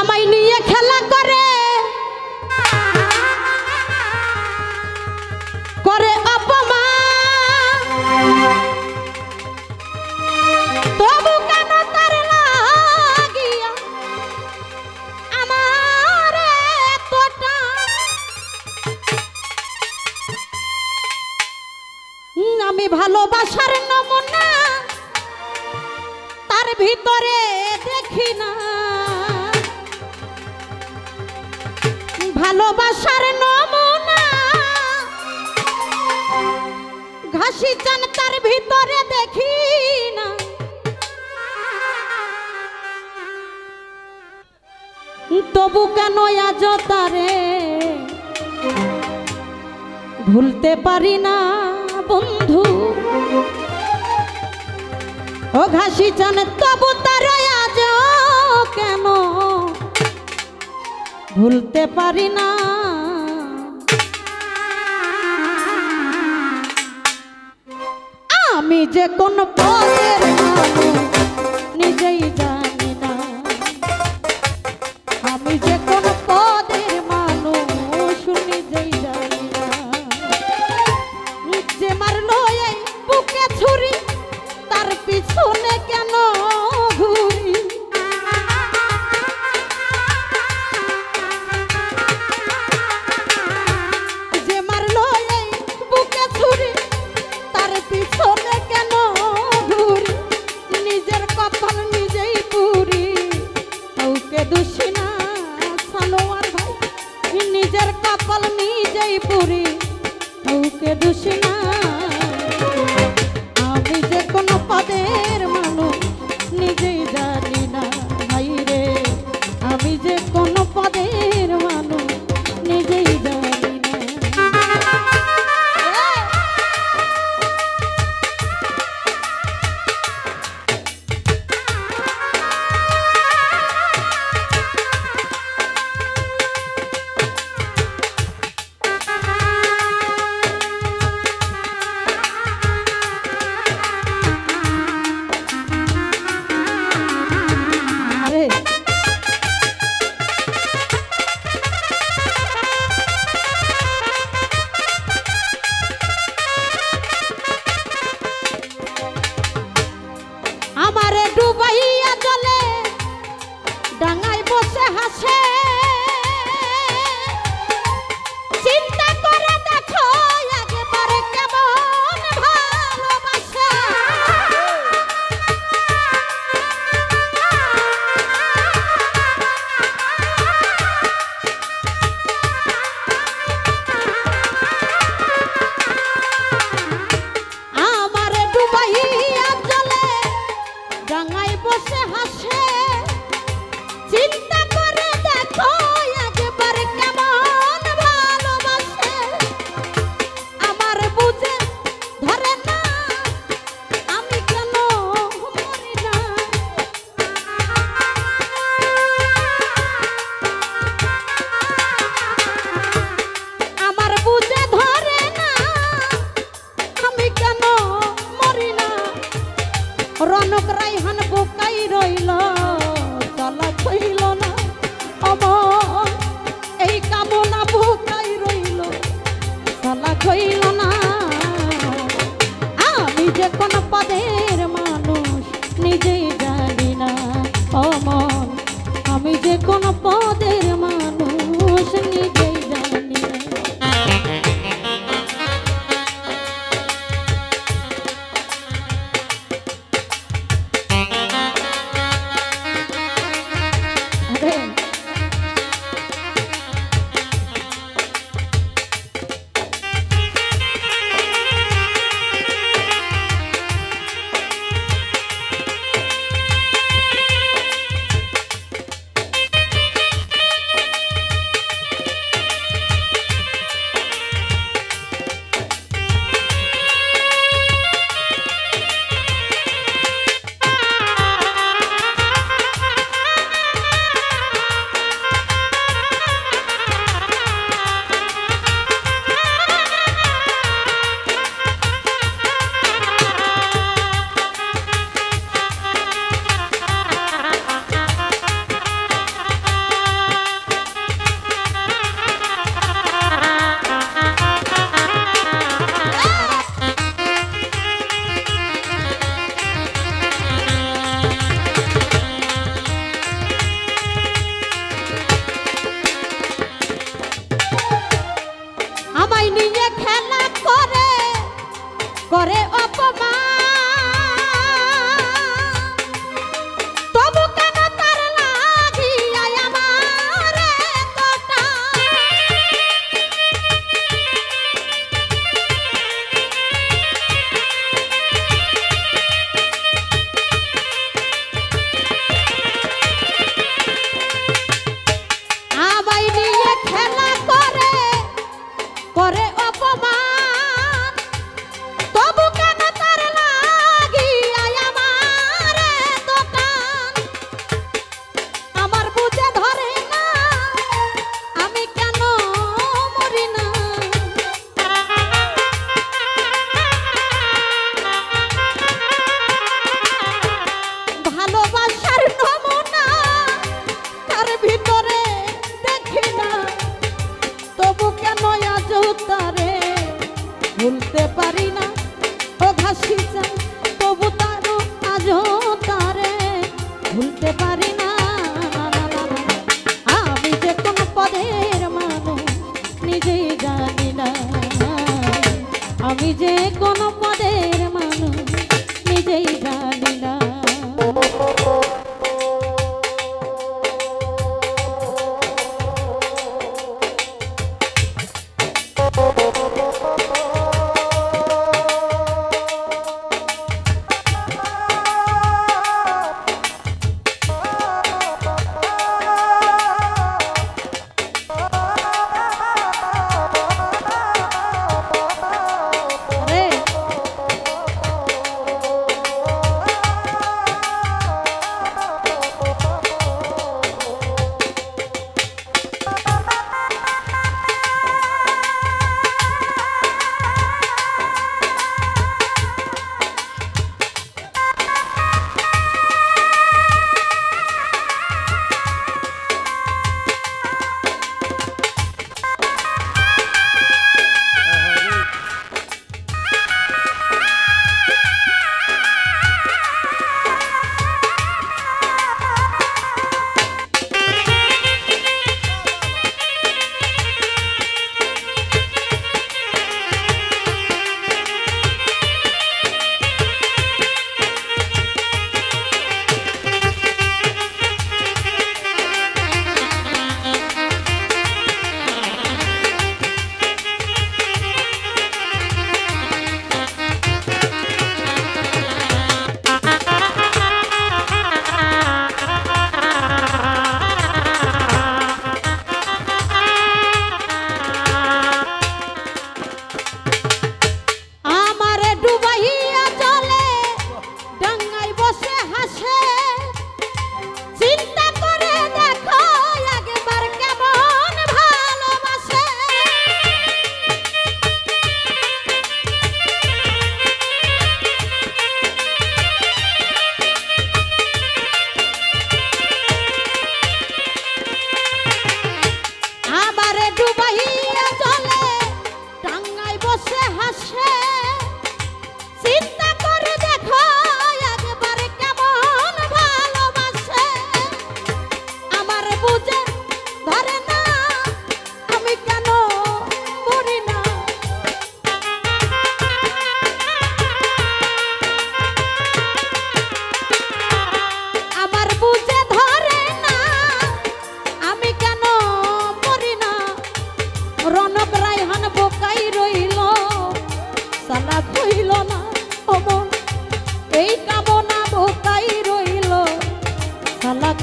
আমায় নিয়ে খেলা করে করে অপমান, তবু কেন তার লাগিয়া আমার এতটা। আমি ভালোবাসার নমুনা তার ভিতরে দেখি না, ভালোবাসার নমুনা ঘাসি চান তার ভিতরে দেখি না। তবু কেন আজ তারে ভুলতে পারি না বন্ধু, ও ঘাসি চান তবু তারে আজ কেন ভুলতে পারি না। আমি যে কোন পদের মানুষ নিজেই জানি না, আমি যে কোন পদের মানুষ নিজেই জানি না। যে মারলো এই বুকে ছুরি তার পিছনে কেন ঘুরি, যে মারলো এই বুকে ছুরি তার পিছনে কেন ঘুরি। নিজের কপাল নিজেই পুরি কাউকে দোষী না সালোয়ার ভাই, নিজের কপাল নিজেই পুরি কাউকে দোষী না। আমি যে কোনো পদের মানুষ নিজেই জানি না ভাই রে, আমি যে কোনো পদের মানুষ নিজেই জানি না। আমারে ডুবাইয়া জলে ডাঙায় বসে হাসে, চিন্তা করে দেখো একবারে কেমন ভালোবাসা। আমারে ডুবাইয়া জলে ডাঙায় বসে হাসে, চিন্তা করে দেখো একবার কেমন ভালোবাসে। আমার বুঝে ধরে না আমি কেন মরি না, আমার বুঝে ধরে না আমি কেন মরি না। রনক রাইহান বুকাই রইল চলা হইল না। রূপের নমুনা তার ভিতরে দেখি না, তবু কেন আজ তারে ভুলতে পারি না। ও ঘাসি চাই তবু তার আজ তারে ভুলতে পারি না। আমি যে কোন পদের মানুষ নিজেই জানি না, আমি যে কোন পদের মানুষ নিজেই জানি না।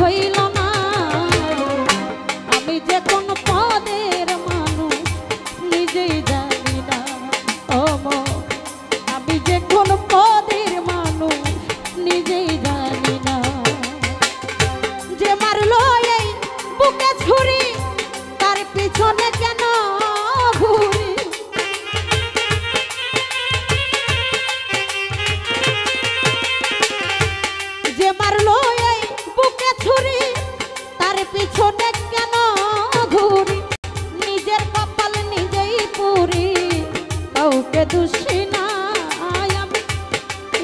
হইল না আমি যে কোন পদের মানুষ নিজেই জানি না। আমি যে কোন পদের মানুষ নিজেই জানি না। যে মারলো এই বুকে ছুরি তার পিছনে কেন ঘুরি, যে মারলো এই বুকে ছুরি তার পিছনে কেন ঘুরি। নিজের কপাল নিজেই পুরি কাউকে দোষী না আমি,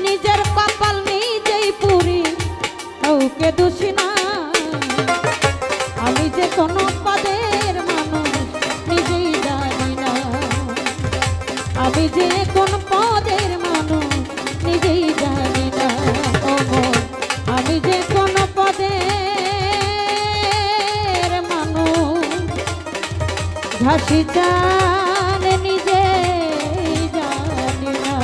নিজের কপাল নিজেই পুরি কাউকে দোষী না। আমি যে কোন পদের মানুষ নিজেই জানি না। আমি যে কোন পদের মানুষ নিজেই জানি না। আমি যে কোন পদের মানুষ ঘাসি চান নিজেই জানি না।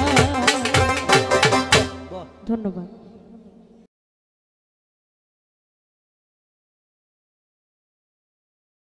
ধন্যবাদ।